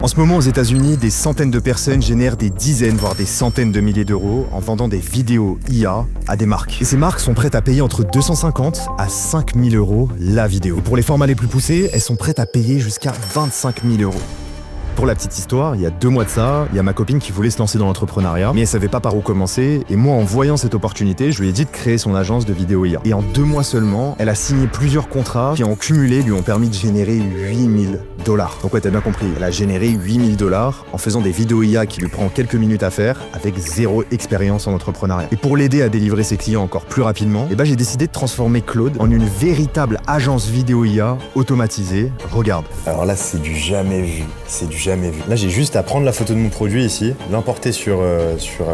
En ce moment, aux États-Unis, des centaines de personnes génèrent des dizaines, voire des centaines de milliers d'euros en vendant des vidéos IA à des marques. Et ces marques sont prêtes à payer entre 250 à 5000 euros la vidéo. Et pour les formats les plus poussés, elles sont prêtes à payer jusqu'à 25 000 euros. Pour la petite histoire, il y a 2 mois de ça, il y a ma copine qui voulait se lancer dans l'entrepreneuriat, mais elle savait pas par où commencer, et moi en voyant cette opportunité, je lui ai dit de créer son agence de vidéo IA. Et en 2 mois seulement, elle a signé plusieurs contrats qui en cumulé lui ont permis de générer 8000 $. Donc ouais, t'as bien compris, elle a généré 8000 $ en faisant des vidéos IA qui lui prend quelques minutes à faire, avec 0 expérience en entrepreneuriat. Et pour l'aider à délivrer ses clients encore plus rapidement, j'ai décidé de transformer Claude en une véritable agence vidéo IA automatisée. Regarde. Alors là, c'est du jamais vu. C'est du jamais vu. Là, j'ai juste à prendre la photo de mon produit ici, l'importer sur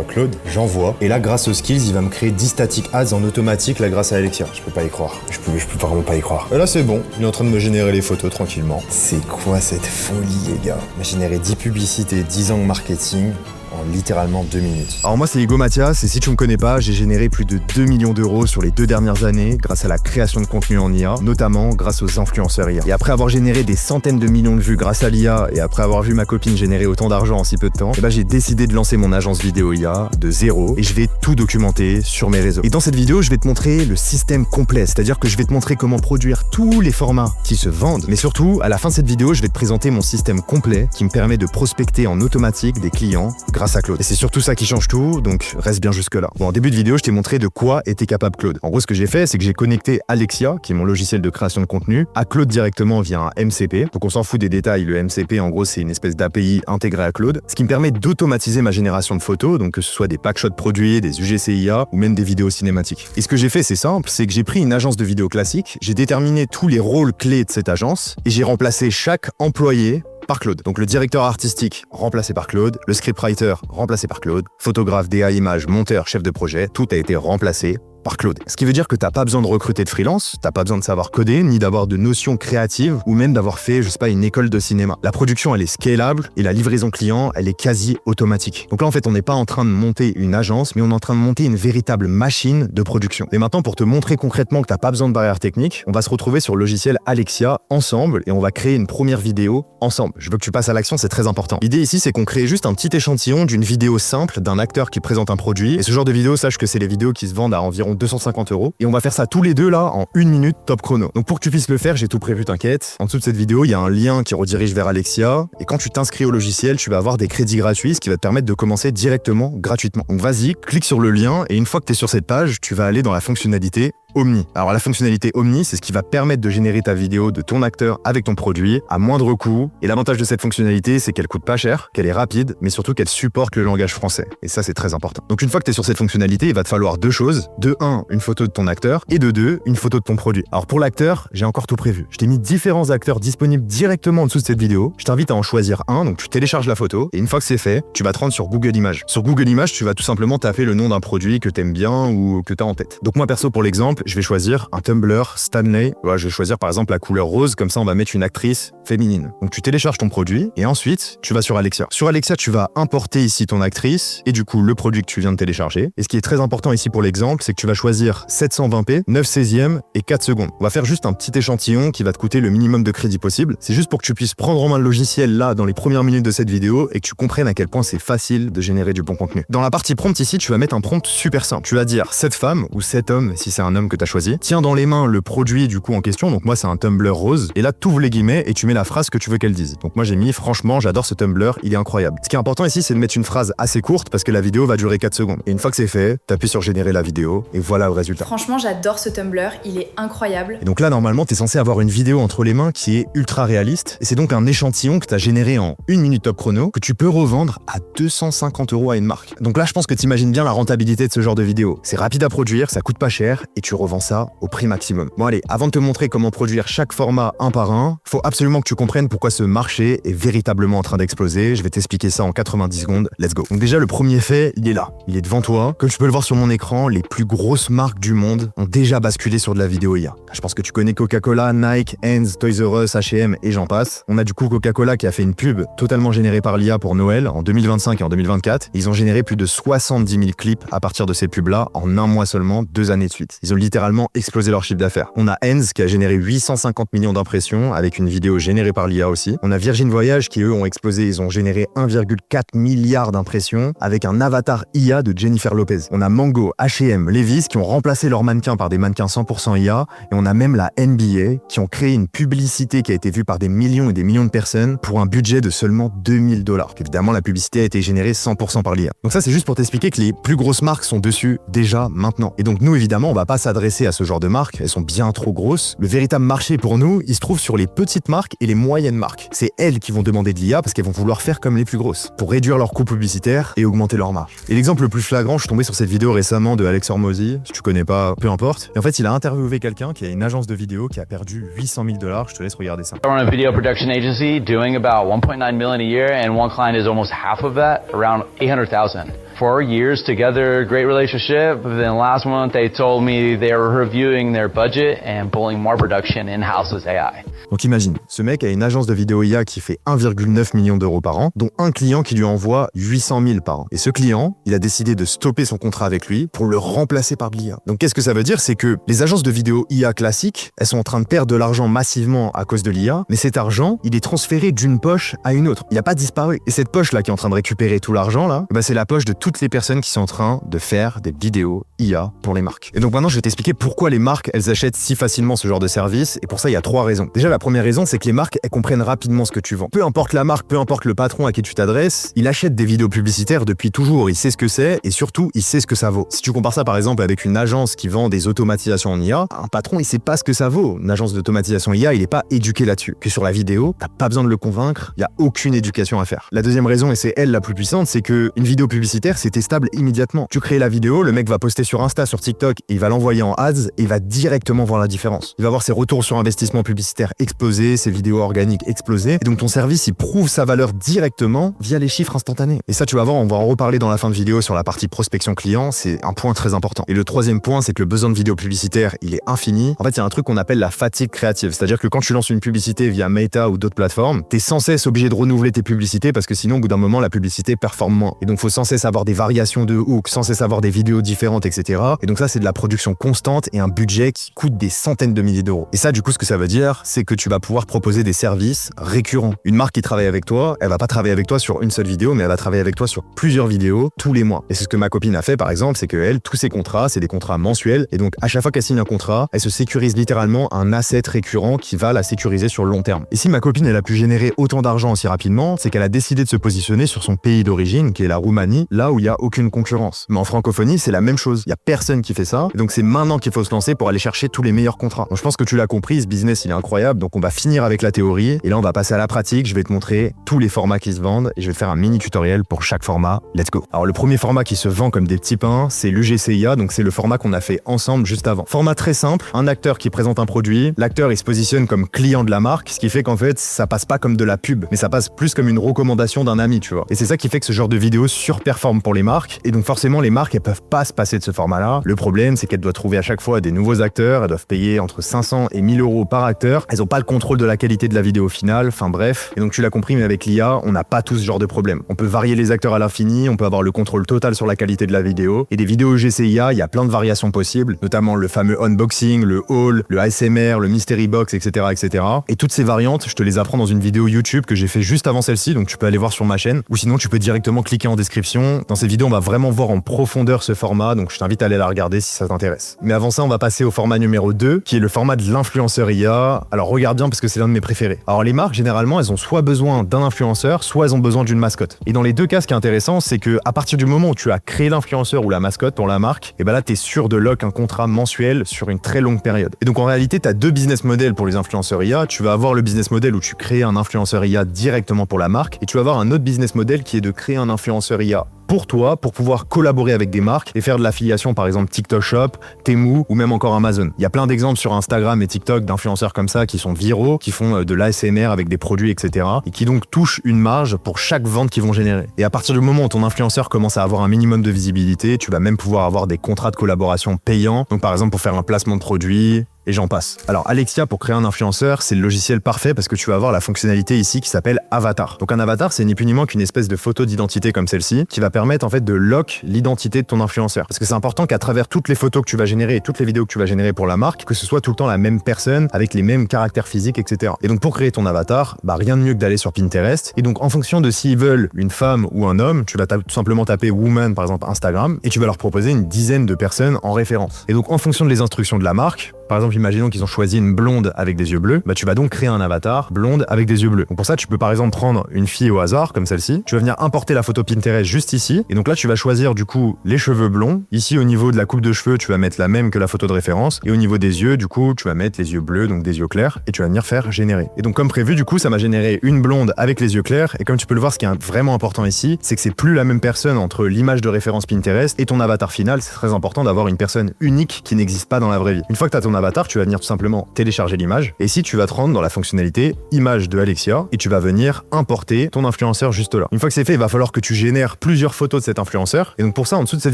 Claude, j'envoie. Et là, grâce aux skills, il va me créer 10 static ads en automatique, là, grâce à Alexia. Je peux pas y croire. Je peux vraiment pas y croire. Et là, c'est bon. Il est en train de me générer les photos tranquillement. C'est quoi cette folie, les gars? Il m'a généré 10 publicités, 10 ans de marketing en littéralement 2 minutes. Alors moi c'est Hugo Mathias et si tu me connais pas, j'ai généré plus de 2 millions d'euros sur les 2 dernières années grâce à la création de contenu en IA, notamment grâce aux influenceurs IA. Et après avoir généré des centaines de millions de vues grâce à l'IA et après avoir vu ma copine générer autant d'argent en si peu de temps, j'ai décidé de lancer mon agence vidéo IA de zéro et je vais tout documenter sur mes réseaux. Et dans cette vidéo, je vais te montrer le système complet, c'est-à-dire que je vais te montrer comment produire tous les formats qui se vendent, mais surtout, à la fin de cette vidéo, je vais te présenter mon système complet qui me permet de prospecter en automatique des clients grâce à Claude. Et c'est surtout ça qui change tout, donc reste bien jusque là. Bon, en début de vidéo, je t'ai montré de quoi était capable Claude. En gros, ce que j'ai fait, c'est que j'ai connecté Alexia, qui est mon logiciel de création de contenu, à Claude directement via un MCP. Donc on s'en fout des détails, le MCP, en gros, c'est une espèce d'API intégrée à Claude, ce qui me permet d'automatiser ma génération de photos, donc que ce soit des packshots produits, des UGC IA ou même des vidéos cinématiques. Et ce que j'ai fait, c'est simple, c'est que j'ai pris une agence de vidéo classique, j'ai déterminé tous les rôles clés de cette agence et j'ai remplacé chaque employé par Claude. Donc le directeur artistique remplacé par Claude, le scriptwriter remplacé par Claude, photographe, DA, image, monteur, chef de projet, tout a été remplacé par Claude. Ce qui veut dire que t'as pas besoin de recruter de freelance, t'as pas besoin de savoir coder, ni d'avoir de notions créatives, ou même d'avoir fait, une école de cinéma. La production, elle est scalable, et la livraison client, elle est quasi automatique. Donc là, en fait, on n'est pas en train de monter une agence, mais on est en train de monter une véritable machine de production. Et maintenant, pour te montrer concrètement que t'as pas besoin de barrière technique, on va se retrouver sur le logiciel Alexia ensemble, et on va créer une première vidéo ensemble. Je veux que tu passes à l'action, c'est très important. L'idée ici, c'est qu'on crée juste un petit échantillon d'une vidéo simple d'un acteur qui présente un produit, et ce genre de vidéo, sache que c'est les vidéos qui se vendent à environ 250 €. Et on va faire ça tous les deux là en 1 minute top chrono. Donc pour que tu puisses le faire, j'ai tout prévu, t'inquiète. En dessous de cette vidéo, il y a un lien qui redirige vers Alexia. Et quand tu t'inscris au logiciel, tu vas avoir des crédits gratuits, ce qui va te permettre de commencer directement, gratuitement. Donc vas-y, clique sur le lien et une fois que tu es sur cette page, tu vas aller dans la fonctionnalité Omni. Alors la fonctionnalité Omni, c'est ce qui va permettre de générer ta vidéo de ton acteur avec ton produit à moindre coût. Et l'avantage de cette fonctionnalité, c'est qu'elle coûte pas cher, qu'elle est rapide, mais surtout qu'elle supporte le langage français. Et ça, c'est très important. Donc une fois que tu es sur cette fonctionnalité, il va te falloir 2 choses. De 1, une photo de ton acteur et de 2, une photo de ton produit. Alors pour l'acteur, j'ai encore tout prévu. Je t'ai mis différents acteurs disponibles directement en dessous de cette vidéo. Je t'invite à en choisir un, donc tu télécharges la photo et une fois que c'est fait, tu vas te rendre sur Google Images. Sur Google Images, tu vas tout simplement taper le nom d'un produit que t'aimes bien ou que t'as en tête. Donc moi perso, pour l'exemple, je vais choisir un Tumblr Stanley. Ouais, je vais choisir par exemple la couleur rose, comme ça on va mettre une actrice féminine. Donc tu télécharges ton produit et ensuite tu vas sur Alexia. Sur Alexia, tu vas importer ici ton actrice et du coup le produit que tu viens de télécharger. Et ce qui est très important ici pour l'exemple, c'est que tu vas choisir 720p, 9/16 et 4 secondes. On va faire juste un petit échantillon qui va te coûter le minimum de crédit possible. C'est juste pour que tu puisses prendre en main le logiciel là dans les premières minutes de cette vidéo et que tu comprennes à quel point c'est facile de générer du bon contenu. Dans la partie prompt ici, tu vas mettre un prompt super simple. Tu vas dire cette femme ou cet homme si c'est un homme que tu as choisi. Tiens dans les mains le produit du coup en question, donc moi c'est un Tumblr rose, et là tu ouvres les guillemets et tu mets la phrase que tu veux qu'elle dise. Donc moi j'ai mis franchement j'adore ce Tumblr, il est incroyable. Ce qui est important ici c'est de mettre une phrase assez courte parce que la vidéo va durer 4 secondes. Et une fois que c'est fait, t'appuies sur générer la vidéo et voilà le résultat. Franchement j'adore ce Tumblr, il est incroyable. Et donc là normalement t'es censé avoir une vidéo entre les mains qui est ultra réaliste, et c'est donc un échantillon que t'as généré en 1 minute top chrono que tu peux revendre à 250 € à une marque. Donc là je pense que t'imagines bien la rentabilité de ce genre de vidéo. C'est rapide à produire, ça coûte pas cher et tu revends ça au prix maximum. Bon allez, avant de te montrer comment produire chaque format un par un, faut absolument que tu comprennes pourquoi ce marché est véritablement en train d'exploser. Je vais t'expliquer ça en 90 secondes, let's go. Donc déjà le premier fait, il est là, il est devant toi. Comme tu peux le voir sur mon écran, les plus gros grosses marques du monde ont déjà basculé sur de la vidéo IA. Je pense que tu connais Coca-Cola, Nike, Heinz, Toys R Us, H&M et j'en passe. On a du coup Coca-Cola qui a fait une pub totalement générée par l'IA pour Noël en 2025 et en 2024. Ils ont généré plus de 70 000 clips à partir de ces pubs-là en un mois seulement, 2 années de suite. Ils ont littéralement explosé leur chiffre d'affaires. On a Heinz qui a généré 850 millions d'impressions avec une vidéo générée par l'IA aussi. On a Virgin Voyage qui eux ont explosé, ils ont généré 1,4 milliard d'impressions avec un avatar IA de Jennifer Lopez. On a Mango, H&M, Levi's qui ont remplacé leurs mannequins par des mannequins 100% IA et on a même la NBA qui ont créé une publicité qui a été vue par des millions et des millions de personnes pour un budget de seulement $2000. Évidemment, la publicité a été générée 100% par l'IA. Donc ça, c'est juste pour t'expliquer que les plus grosses marques sont dessus déjà maintenant. Et donc nous, évidemment, on va pas s'adresser à ce genre de marques, elles sont bien trop grosses. Le véritable marché pour nous, il se trouve sur les petites marques et les moyennes marques. C'est elles qui vont demander de l'IA parce qu'elles vont vouloir faire comme les plus grosses, pour réduire leurs coûts publicitaires et augmenter leur marge. Et l'exemple le plus flagrant, je suis tombé sur cette vidéo récemment de Alex Hormozy, si tu connais pas, peu importe. Et en fait, il a interviewé quelqu'un qui a une agence de vidéo qui a perdu $800,000, je te laisse regarder ça. I run a video production agency doing about 1.9 million a year, and one client is almost half of that, around 800,000. 4 years together, great relationship. But then last month they told me they were reviewing their budget and pulling more production in-house with AI. Donc imagine, ce mec a une agence de vidéo IA qui fait 1,9 million d'euros par an, dont un client qui lui envoie 800 000 par an. Et ce client, il a décidé de stopper son contrat avec lui pour le remplacer par de l'IA. Donc qu'est-ce que ça veut dire? C'est que les agences de vidéo IA classiques, elles sont en train de perdre de l'argent massivement à cause de l'IA, mais cet argent, il est transféré d'une poche à une autre. Il n'a pas disparu. Et cette poche-là qui est en train de récupérer tout l'argent, là, bah c'est la poche de toutes les personnes qui sont en train de faire des vidéos IA pour les marques. Et donc maintenant, je vais t'expliquer pourquoi les marques, elles achètent si facilement ce genre de service. Et pour ça, il y a 3 raisons. Déjà, la première raison, c'est que les marques, elles comprennent rapidement ce que tu vends. Peu importe la marque, peu importe le patron à qui tu t'adresses, il achète des vidéos publicitaires depuis toujours. Il sait ce que c'est et surtout, il sait ce que ça vaut. Si tu compares ça par exemple avec une agence qui vend des automatisations en IA, un patron, il sait pas ce que ça vaut. Une agence d'automatisation IA, il est pas éduqué là-dessus. Que sur la vidéo, t'as pas besoin de le convaincre, il y a aucune éducation à faire. La deuxième raison, et c'est elle la plus puissante, c'est que une vidéo publicitaire, c'est testable immédiatement. Tu crées la vidéo, le mec va poster sur Insta, sur TikTok, et il va l'envoyer en ads et il va directement voir la différence. Il va voir ses retours sur investissement publicitaire exploser, ses vidéos organiques exploser, et donc ton service, il prouve sa valeur directement via les chiffres instantanés. Et ça, tu vas voir, on va en reparler dans la fin de vidéo sur la partie prospection client, c'est un point très important. Et le troisième point, c'est que le besoin de vidéo publicitaire, il est infini. En fait, il y a un truc qu'on appelle la fatigue créative, c'est-à-dire que quand tu lances une publicité via Meta ou d'autres plateformes, t'es sans cesse obligé de renouveler tes publicités parce que sinon, au bout d'un moment, la publicité performe moins. Et donc, faut sans cesse avoir des variations de hooks, sans cesse avoir des vidéos différentes, etc. Et donc ça, c'est de la production constante et un budget qui coûte des centaines de milliers d'euros. Et ça, du coup, ce que ça veut dire, c'est que tu vas pouvoir proposer des services récurrents. Une marque qui travaille avec toi, elle va pas travailler avec toi sur une seule vidéo, mais elle va travailler avec toi sur plusieurs vidéos tous les mois. Et c'est ce que ma copine a fait, par exemple, c'est que elle, tous ses contrats, c'est des contrats mensuels. Et donc, à chaque fois qu'elle signe un contrat, elle se sécurise littéralement un asset récurrent qui va la sécuriser sur le long terme. Et si ma copine, elle a pu générer autant d'argent aussi rapidement, c'est qu'elle a décidé de se positionner sur son pays d'origine, qui est la Roumanie, là où il y a aucune concurrence. Mais en francophonie, c'est la même chose. Il y a personne qui fait ça. Et donc, c'est maintenant qu'il faut se lancer pour aller chercher tous les meilleurs contrats. Donc, je pense que tu l'as compris, ce business, il est incroyable. Donc, on va finir avec la théorie. Et là, on va passer à la pratique. Je vais te montrer tous les formats qui se vendent et je vais te faire un mini tutoriel pour chaque format. Let's go. Alors, le premier format qui se vend comme des petits pains, c'est l'UGC-IA. Donc, c'est le format qu'on a fait ensemble juste avant. Format très simple. Un acteur qui présente un produit. L'acteur, il se positionne comme client de la marque, ce qui fait qu'en fait, ça passe pas comme de la pub, mais ça passe plus comme une recommandation d'un ami, tu vois. Et c'est ça qui fait que ce genre de vidéo surperforme pour les marques. Et donc, forcément, les marques, elles peuvent pas se passer de ce format-là. Le problème, c'est qu'elles doivent trouver à chaque fois des nouveaux acteurs. Elles doivent payer entre 500 et 1000 euros par acteur. Elles ont pas le contrôle de la qualité de la vidéo finale. Enfin, bref. Et donc, tu l'as compris, mais avec l'IA, on n'a pas tout ce genre de problème. On peut varier les acteurs à l'infini. On peut avoir le contrôle total sur la qualité de la vidéo. Et des vidéos UGC-IA, il y a plein de variations possibles, notamment le fameux unboxing, le haul, le ASMR, le mystery box, etc., etc. Et toutes ces variantes, je te les apprends dans une vidéo YouTube que j'ai fait juste avant celle-ci, donc tu peux aller voir sur ma chaîne, ou sinon tu peux directement cliquer en description. Dans ces vidéos, on va vraiment voir en profondeur ce format, donc je t'invite à aller la regarder si ça t'intéresse. Mais avant ça, on va passer au format numéro 2, qui est le format de l'influenceur IA. Alors regarde bien parce que c'est l'un de mes préférés. Alors les marques, généralement, elles ont soit besoin d'un influenceur, soit elles ont besoin d'une mascotte. Et dans les deux cas, ce qui est intéressant, c'est que à partir du moment où tu as créé l'influenceur ou la mascotte pour la marque, et ben là, t'es sûr de lock un contrat mensuel sur une très longue période. Et donc en réalité, t'as deux business models pour les influenceurs IA. Tu vas avoir le business model où tu crées un influenceur IA directement pour la marque, et tu vas avoir un autre business model qui est de créer un influenceur IA pour toi, pour pouvoir collaborer avec des marques et faire de l'affiliation, par exemple TikTok Shop, Temu ou même encore Amazon. Il y a plein d'exemples sur Instagram et TikTok d'influenceurs comme ça qui sont viraux, qui font de l'ASMR avec des produits, etc. et qui donc touchent une marge pour chaque vente qu'ils vont générer. Et à partir du moment où ton influenceur commence à avoir un minimum de visibilité, tu vas même pouvoir avoir des contrats de collaboration payants. Donc par exemple pour faire un placement de produit, et j'en passe. Alors Alexia, pour créer un influenceur, c'est le logiciel parfait parce que tu vas avoir la fonctionnalité ici qui s'appelle avatar. Donc un avatar, c'est ni plus ni moins qu'une espèce de photo d'identité comme celle-ci qui va permettre en fait de lock l'identité de ton influenceur. Parce que c'est important qu'à travers toutes les photos que tu vas générer et toutes les vidéos que tu vas générer pour la marque, que ce soit tout le temps la même personne avec les mêmes caractères physiques, etc. Et donc pour créer ton avatar, rien de mieux que d'aller sur Pinterest. Et donc en fonction de s'ils veulent une femme ou un homme, tu vas tout simplement taper woman par exemple Instagram et tu vas leur proposer une dizaine de personnes en référence. Et donc en fonction des instructions de la marque, par exemple, imaginons qu'ils ont choisi une blonde avec des yeux bleus, tu vas donc créer un avatar blonde avec des yeux bleus. Donc pour ça, tu peux par exemple prendre une fille au hasard, comme celle-ci. Tu vas venir importer la photo Pinterest juste ici. Et donc là, tu vas choisir du coup les cheveux blonds. Ici, au niveau de la coupe de cheveux, tu vas mettre la même que la photo de référence. Et au niveau des yeux, du coup, tu vas mettre les yeux bleus, donc des yeux clairs. Et tu vas venir faire générer. Et donc comme prévu, du coup, ça m'a généré une blonde avec les yeux clairs. Et comme tu peux le voir, ce qui est vraiment important ici, c'est que c'est plus la même personne entre l'image de référence Pinterest et ton avatar final. C'est très important d'avoir une personne unique qui n'existe pas dans la vraie vie. Une fois que tu as ton avatar, tu vas venir tout simplement télécharger l'image et ici tu vas te rendre dans la fonctionnalité image de Alexia et tu vas venir importer ton influenceur juste là. Une fois que c'est fait, il va falloir que tu génères plusieurs photos de cet influenceur et donc pour ça en dessous de cette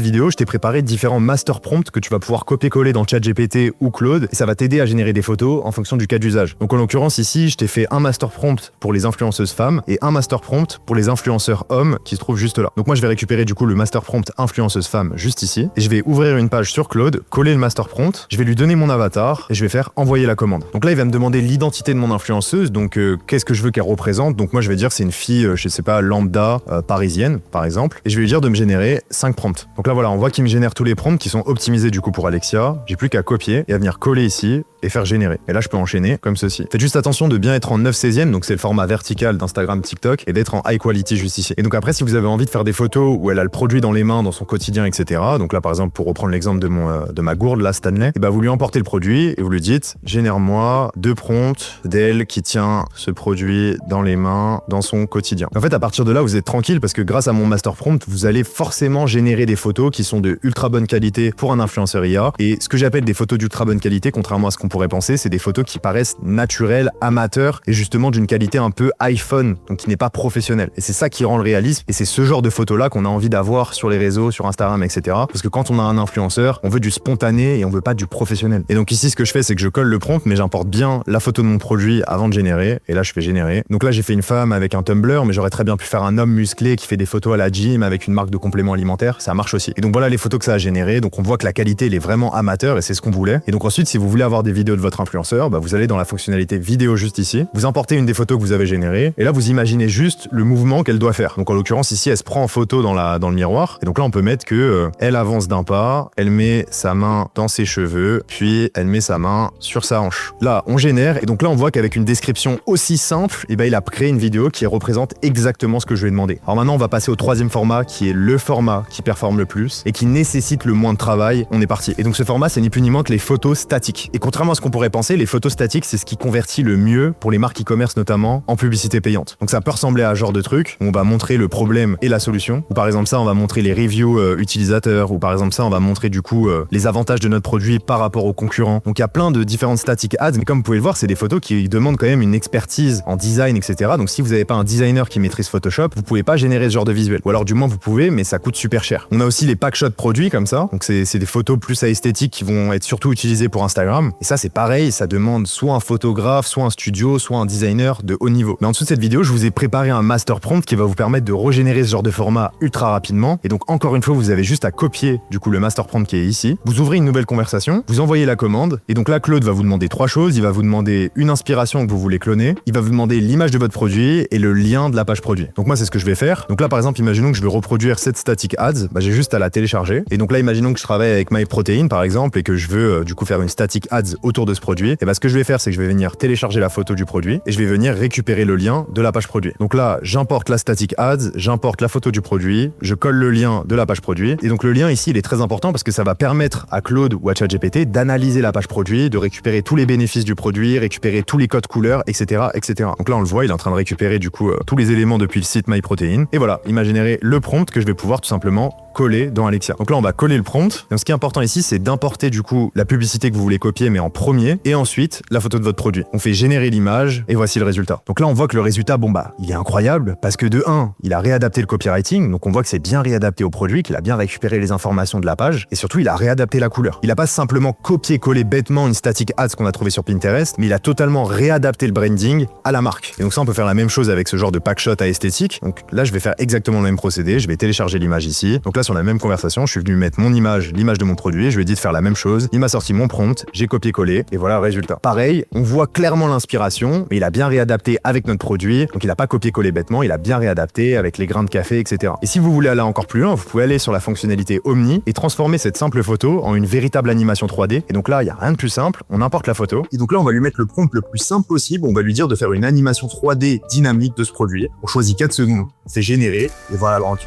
vidéo je t'ai préparé différents master prompts que tu vas pouvoir copier-coller dans ChatGPT ou Claude et ça va t'aider à générer des photos en fonction du cas d'usage. Donc en l'occurrence ici je t'ai fait un master prompt pour les influenceuses femmes et un master prompt pour les influenceurs hommes qui se trouvent juste là. Donc moi je vais récupérer du coup le master prompt influenceuse femme juste ici et je vais ouvrir une page sur Claude, coller le master prompt, je vais lui donner mon avatar et je vais faire envoyer la commande. Donc là, il va me demander l'identité de mon influenceuse, donc qu'est-ce que je veux qu'elle représente. Donc moi, je vais dire c'est une fille, je sais pas, lambda, parisienne, par exemple, et je vais lui dire de me générer 5 prompts. Donc là, voilà, on voit qu'il me génère tous les prompts qui sont optimisés du coup pour Alexia. J'ai plus qu'à copier et à venir coller ici et faire générer. Et là, je peux enchaîner comme ceci. Faites juste attention de bien être en 9/16e, donc c'est le format vertical d'Instagram, TikTok, et d'être en high quality juste ici. Et donc après, si vous avez envie de faire des photos où elle a le produit dans les mains, dans son quotidien, etc. Donc là, par exemple, pour reprendre l'exemple de ma gourde, là, Stanley, et vous lui emportez le produit et vous lui dites génère-moi 2 prompts d'elle qui tient ce produit dans les mains dans son quotidien. En fait, à partir de là, vous êtes tranquille parce que grâce à mon master prompt, vous allez forcément générer des photos qui sont de ultra bonne qualité pour un influenceur IA. Et ce que j'appelle des photos d'ultra bonne qualité, contrairement à ce qu'on pourrait penser, c'est des photos qui paraissent naturelles, amateurs et justement d'une qualité un peu iPhone, donc qui n'est pas professionnelle. Et c'est ça qui rend le réalisme et c'est ce genre de photos-là qu'on a envie d'avoir sur les réseaux, sur Instagram, etc. Parce que quand on a un influenceur, on veut du spontané et on veut pas du professionnel. Et donc ici, ce que je fais, c'est que je colle le prompt, mais j'importe bien la photo de mon produit avant de générer. Et là, je fais générer. Donc là, j'ai fait une femme avec un Tumblr, mais j'aurais très bien pu faire un homme musclé qui fait des photos à la gym avec une marque de compléments alimentaires. Ça marche aussi. Et donc voilà les photos que ça a généré. Donc on voit que la qualité, elle est vraiment amateur et c'est ce qu'on voulait. Et donc ensuite, si vous voulez avoir des vidéos de votre influenceur, vous allez dans la fonctionnalité vidéo juste ici. Vous importez une des photos que vous avez générées. Et là, vous imaginez juste le mouvement qu'elle doit faire. Donc en l'occurrence, ici, elle se prend en photo dans le miroir. Et donc là, on peut mettre que elle avance d'un pas, elle met sa main dans ses cheveux, puis elle met sa main sur sa hanche. Là, on génère. Et donc là, on voit qu'avec une description aussi simple, il a créé une vidéo qui représente exactement ce que je lui ai demandé. Alors maintenant, on va passer au troisième format qui est le format qui performe le plus et qui nécessite le moins de travail. On est parti. Et donc ce format, c'est ni plus ni moins que les photos statiques. Et contrairement à ce qu'on pourrait penser, les photos statiques, c'est ce qui convertit le mieux pour les marques e-commerce notamment en publicité payante. Donc ça peut ressembler à un genre de truc où on va montrer le problème et la solution. Ou par exemple ça, on va montrer les reviews utilisateurs. Ou par exemple ça, on va montrer du coup les avantages de notre produit par rapport aux concurrents. Donc il y a plein de différentes static ads, mais comme vous pouvez le voir, c'est des photos qui demandent quand même une expertise en design, etc. Donc si vous n'avez pas un designer qui maîtrise Photoshop, vous pouvez pas générer ce genre de visuel. Ou alors du moins vous pouvez, mais ça coûte super cher. On a aussi les packshots produits comme ça. Donc c'est des photos plus à esthétique qui vont être surtout utilisées pour Instagram. Et ça c'est pareil, ça demande soit un photographe, soit un studio, soit un designer de haut niveau. Mais en dessous de cette vidéo, je vous ai préparé un master prompt qui va vous permettre de régénérer ce genre de format ultra rapidement. Et donc encore une fois, vous avez juste à copier du coup le master prompt qui est ici. Vous ouvrez une nouvelle conversation, vous envoyez la commande. Et donc là, Claude va vous demander 3 choses. Il va vous demander une inspiration que vous voulez cloner. Il va vous demander l'image de votre produit et le lien de la page produit. Donc moi, c'est ce que je vais faire. Donc là, par exemple, imaginons que je veux reproduire cette static ads. J'ai juste à la télécharger. Et donc là, imaginons que je travaille avec MyProtein, par exemple, et que je veux du coup faire une static ads autour de ce produit. Et ce que je vais faire, c'est que je vais venir télécharger la photo du produit et je vais venir récupérer le lien de la page produit. Donc là, j'importe la static ads, j'importe la photo du produit, je colle le lien de la page produit. Et donc le lien ici, il est très important parce que ça va permettre à Claude ou à ChatGPT d'analyser la la page produit, de récupérer tous les bénéfices du produit, récupérer tous les codes couleurs, etc., etc. Donc là, on le voit, il est en train de récupérer du coup tous les éléments depuis le site MyProtein. Et voilà, il m'a généré le prompt que je vais pouvoir tout simplement coller dans Alexia. Donc là, on va coller le prompt. Donc ce qui est important ici, c'est d'importer du coup la publicité que vous voulez copier, mais en premier, et ensuite la photo de votre produit. On fait générer l'image et voici le résultat. Donc là, on voit que le résultat, bon bah, il est incroyable parce que de 1, il a réadapté le copywriting, donc on voit que c'est bien réadapté au produit, qu'il a bien récupéré les informations de la page, et surtout, il a réadapté la couleur. Il a pas simplement copié-collé bêtement une static ads qu'on a trouvé sur Pinterest, mais il a totalement réadapté le branding à la marque. Et donc ça, on peut faire la même chose avec ce genre de packshot à esthétique. Donc là, je vais faire exactement le même procédé. Je vais télécharger l'image ici. Donc là, sur la même conversation, je suis venu mettre mon image, l'image de mon produit. Je lui ai dit de faire la même chose. Il m'a sorti mon prompt. J'ai copié-collé. Et voilà le résultat. Pareil, on voit clairement l'inspiration, mais il a bien réadapté avec notre produit. Donc il a pas copié-collé bêtement. Il a bien réadapté avec les grains de café, etc. Et si vous voulez aller encore plus loin, vous pouvez aller sur la fonctionnalité Omni et transformer cette simple photo en une véritable animation 3D. Et donc là, il y a rien de plus simple. On importe la photo. Et donc là, on va lui mettre le prompt le plus simple possible. On va lui dire de faire une animation 3D dynamique de ce produit. On choisit 4 secondes. C'est généré. Et voilà le rendu.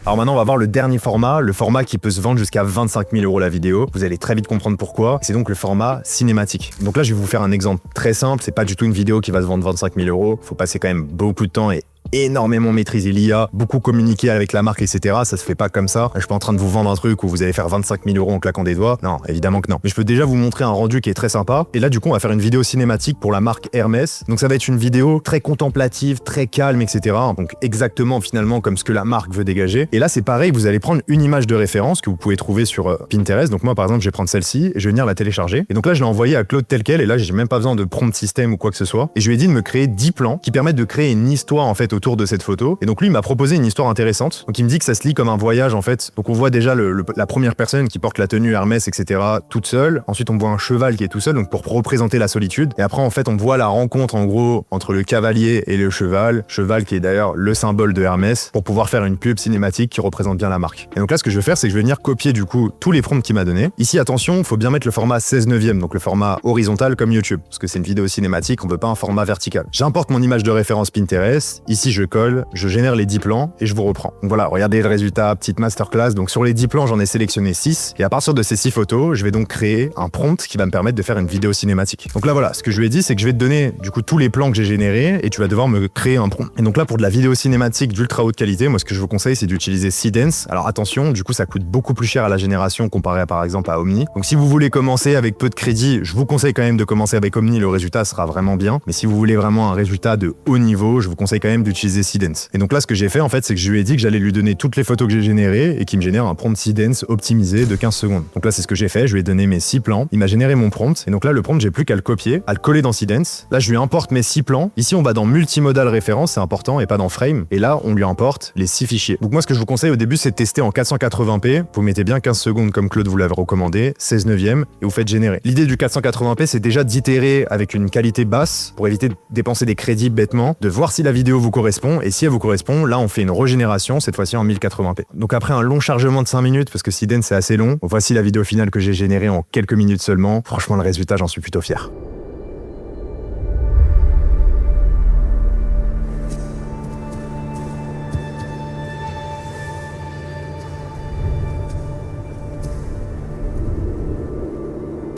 Alors maintenant, on va voir le dernier format, le format qui peut se vendre jusqu'à 25 000 € la vidéo. Vous allez très vite comprendre pourquoi. C'est donc le format cinématique. Donc là, je vais vous faire un exemple très simple. C'est pas du tout une vidéo qui va se vendre 25 000 €. Faut passer quand même beaucoup de temps et énormément maîtriser l'IA, beaucoup communiquer avec la marque, etc. Ça se fait pas comme ça. Je suis pas en train de vous vendre un truc où vous allez faire 25 000 € en claquant des doigts. Non, évidemment que non. Mais je peux déjà vous montrer un rendu qui est très sympa. Et là, du coup, on va faire une vidéo cinématique pour la marque Hermès. Donc ça va être une vidéo très contemplative, très calme, etc. Donc exactement finalement comme ce que la marque veut dégager. Et là, c'est pareil, vous allez prendre une image de référence que vous pouvez trouver sur Pinterest. Donc moi, par exemple, je vais prendre celle-ci et je vais venir la télécharger. Et donc là, je l'ai envoyée à Claude tel quel. Et là, j'ai même pas besoin de prompt system ou quoi que ce soit. Et je lui ai dit de me créer 10 plans qui permettent de créer une histoire en fait autour de cette photo. Et donc lui, il m'a proposé une histoire intéressante. Donc il me dit que ça se lit comme un voyage en fait. Donc on voit déjà la première personne qui porte la tenue Hermès, etc. toute seule. Ensuite, on voit un cheval qui est tout seul, donc pour représenter la solitude. Et après, en fait, on voit la rencontre en gros entre le cavalier et le cheval. Cheval qui est d'ailleurs le symbole de Hermès pour pouvoir faire une pub cinématique qui représente bien la marque. Et donc là, ce que je vais faire, c'est que je vais venir copier du coup tous les prompts qu'il m'a donné. Ici, attention, il faut bien mettre le format 16/9, donc le format horizontal comme YouTube, parce que c'est une vidéo cinématique, on veut pas un format vertical. J'importe mon image de référence Pinterest. Ici, je colle, je génère les 10 plans et je vous reprends. Donc voilà, regardez le résultat, petite masterclass. Donc sur les 10 plans, j'en ai sélectionné 6 et à partir de ces 6 photos, je vais donc créer un prompt qui va me permettre de faire une vidéo cinématique. Donc là voilà, ce que je lui ai dit, c'est que je vais te donner du coup tous les plans que j'ai générés et tu vas devoir me créer un prompt. Et donc là pour de la vidéo cinématique d'ultra haute qualité, moi ce que je vous conseille c'est d'utiliser Seedance. Alors attention, du coup ça coûte beaucoup plus cher à la génération comparé à par exemple à Omni. Donc si vous voulez commencer avec peu de crédit, je vous conseille quand même de commencer avec Omni, le résultat sera vraiment bien. Mais si vous voulez vraiment un résultat de haut niveau, je vous conseille quand même d'utiliser Seedance. Et donc là ce que j'ai fait en fait, c'est que je lui ai dit que j'allais lui donner toutes les photos que j'ai générées et qu'il me génère un prompt Seedance optimisé de 15 secondes. Donc là, c'est ce que j'ai fait. Je lui ai donné mes 6 plans. Il m'a généré mon prompt. Et donc là, le prompt, j'ai plus qu'à le copier, à le coller dans Seedance. Là, je lui importe mes 6 plans. Ici, on va dans multimodal référence, c'est important, et pas dans frame. Et là, on lui importe les 6 fichiers. Donc moi, ce que je vous conseille au début, c'est de tester en 480p. Vous mettez bien 15 secondes comme Claude vous l'avait recommandé, 16/9, et vous faites générer. L'idée du 480p, c'est déjà d'itérer avec une qualité basse pour éviter de dépenser des crédits bêtement, de voir si la vidéo vous correspond. Et si elle vous correspond, là, on fait une régénération, cette fois-ci en 1080p. Donc après un long chargement de 5 minutes, parce que Seedance c'est assez long, voici la vidéo finale que j'ai générée en quelques minutes seulement. Franchement, le résultat, j'en suis plutôt fier.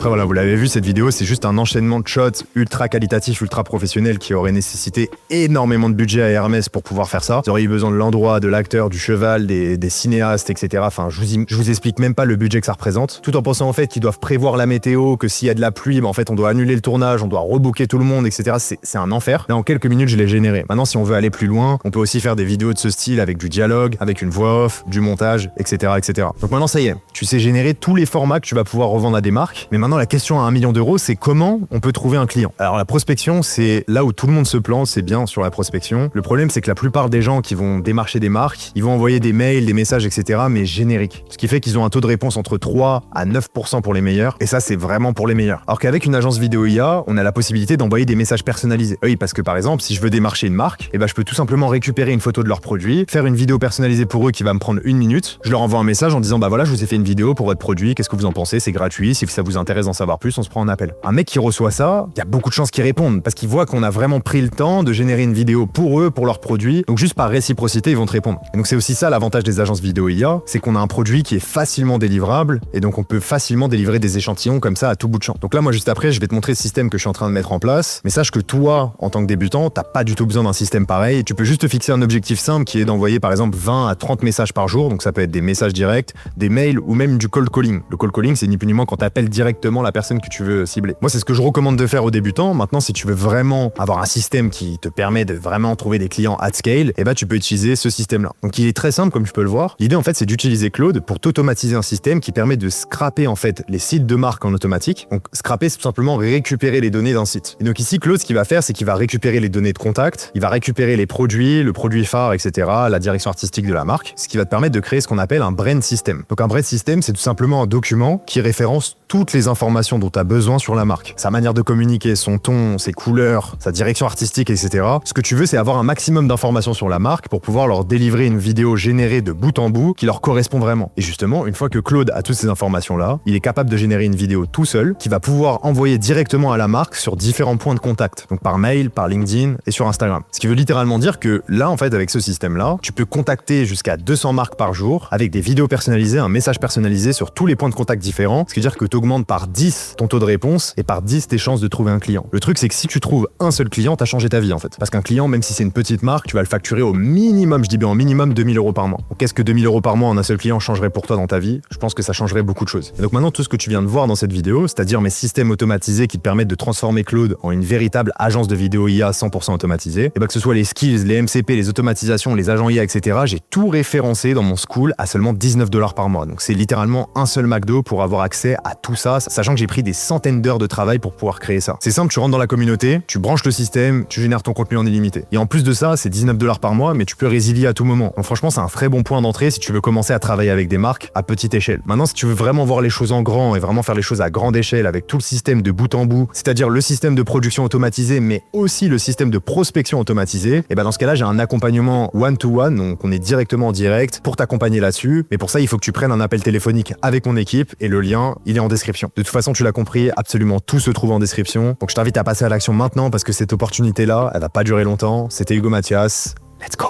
Après voilà, vous l'avez vu, cette vidéo, c'est juste un enchaînement de shots ultra qualitatifs, ultra professionnels qui aurait nécessité énormément de budget à Hermès pour pouvoir faire ça. Vous auriez eu besoin de l'endroit, de l'acteur, du cheval, des cinéastes, etc. Enfin, je vous explique même pas le budget que ça représente. Tout en pensant en fait qu'ils doivent prévoir la météo, que s'il y a de la pluie, en fait on doit annuler le tournage, on doit rebooker tout le monde, etc. C'est un enfer. Là, en quelques minutes, je l'ai généré. Maintenant, si on veut aller plus loin, on peut aussi faire des vidéos de ce style avec du dialogue, avec une voix off, du montage, etc., etc. Donc maintenant, ça y est, tu sais générer tous les formats que tu vas pouvoir revendre à des marques. Mais maintenant, la question à 1 million d'euros, c'est comment on peut trouver un client. Alors la prospection, c'est là où tout le monde se plante, c'est bien sur la prospection. Le problème, c'est que la plupart des gens qui vont démarcher des marques, ils vont envoyer des mails, des messages, etc., mais génériques. Ce qui fait qu'ils ont un taux de réponse entre 3 à 9% pour les meilleurs, et ça, c'est vraiment pour les meilleurs. Alors qu'avec une agence vidéo IA, on a la possibilité d'envoyer des messages personnalisés. Oui, parce que par exemple, si je veux démarcher une marque, je peux tout simplement récupérer une photo de leur produit, faire une vidéo personnalisée pour eux qui va me prendre 1 minute, je leur envoie un message en disant voilà, je vous ai fait une vidéo pour votre produit, qu'est-ce que vous en pensez, c'est gratuit, si ça vous intéresse, t'intéresse d'en savoir plus, on se prend en appel. Un mec qui reçoit ça, il y a beaucoup de chances qu'il réponde parce qu'il voit qu'on a vraiment pris le temps de générer une vidéo pour eux, pour leurs produits. Donc juste par réciprocité, ils vont te répondre. Et donc c'est aussi ça l'avantage des agences vidéo IA, c'est qu'on a un produit qui est facilement délivrable et donc on peut facilement délivrer des échantillons comme ça à tout bout de champ. Donc là, moi juste après, je vais te montrer le système que je suis en train de mettre en place. Mais sache que toi, en tant que débutant, t'as pas du tout besoin d'un système pareil. Et tu peux juste te fixer un objectif simple qui est d'envoyer par exemple 20 à 30 messages par jour. Donc ça peut être des messages directs, des mails ou même du cold calling. Le cold calling, c'est ni plus ni moins quand t'appelles directement la personne que tu veux cibler. Moi, c'est ce que je recommande de faire aux débutants. Maintenant, si tu veux vraiment avoir un système qui te permet de vraiment trouver des clients at scale, eh ben, tu peux utiliser ce système-là. Donc il est très simple, comme tu peux le voir. L'idée, en fait, c'est d'utiliser Claude pour t'automatiser un système qui permet de scraper en fait les sites de marque en automatique. Donc scraper, c'est tout simplement récupérer les données d'un site. Et donc ici, Claude, ce qu'il va faire, c'est qu'il va récupérer les données de contact, il va récupérer les produits, le produit phare, etc., la direction artistique de la marque, ce qui va te permettre de créer ce qu'on appelle un brand system. Donc un brand system, c'est tout simplement un document qui référence toutes les informations dont tu as besoin sur la marque. Sa manière de communiquer, son ton, ses couleurs, sa direction artistique, etc. Ce que tu veux, c'est avoir un maximum d'informations sur la marque pour pouvoir leur délivrer une vidéo générée de bout en bout qui leur correspond vraiment. Et justement, une fois que Claude a toutes ces informations-là, il est capable de générer une vidéo tout seul qui va pouvoir envoyer directement à la marque sur différents points de contact. Donc par mail, par LinkedIn et sur Instagram. Ce qui veut littéralement dire que là, en fait, avec ce système-là, tu peux contacter jusqu'à 200 marques par jour avec des vidéos personnalisées, un message personnalisé sur tous les points de contact différents. Ce qui veut dire que tu augmentes par 10 ton taux de réponse et par 10 tes chances de trouver un client. Le truc, c'est que si tu trouves un seul client, t'as changé ta vie en fait. Parce qu'un client, même si c'est une petite marque, tu vas le facturer au minimum, je dis bien au minimum 2000 € par mois. Donc qu'est-ce que 2000 € par mois en un seul client changerait pour toi dans ta vie? Je pense que ça changerait beaucoup de choses. Et donc maintenant, tout ce que tu viens de voir dans cette vidéo, c'est-à-dire mes systèmes automatisés qui te permettent de transformer Claude en une véritable agence de vidéo IA 100% automatisée, et bah que ce soit les skills, les MCP, les automatisations, les agents IA, etc., j'ai tout référencé dans mon school à seulement 19 $ par mois. Donc c'est littéralement un seul McDo pour avoir accès à tout ça, sachant que j'ai pris des centaines d'heures de travail pour pouvoir créer ça. C'est simple, tu rentres dans la communauté, tu branches le système, tu génères ton contenu en illimité. Et en plus de ça, c'est 19 $ par mois, mais tu peux résilier à tout moment. Donc franchement, c'est un très bon point d'entrée si tu veux commencer à travailler avec des marques à petite échelle. Maintenant, si tu veux vraiment voir les choses en grand et vraiment faire les choses à grande échelle avec tout le système de bout en bout, c'est-à-dire le système de production automatisé, mais aussi le système de prospection automatisé, et ben dans ce cas-là, j'ai un accompagnement one-to-one, donc on est directement en direct pour t'accompagner là-dessus. Mais pour ça, il faut que tu prennes un appel téléphonique avec mon équipe et le lien, il est en description. De toute façon, tu l'as compris, absolument tout se trouve en description. Donc je t'invite à passer à l'action maintenant parce que cette opportunité-là, elle va pas durer longtemps. C'était Hugo Mathias. Let's go!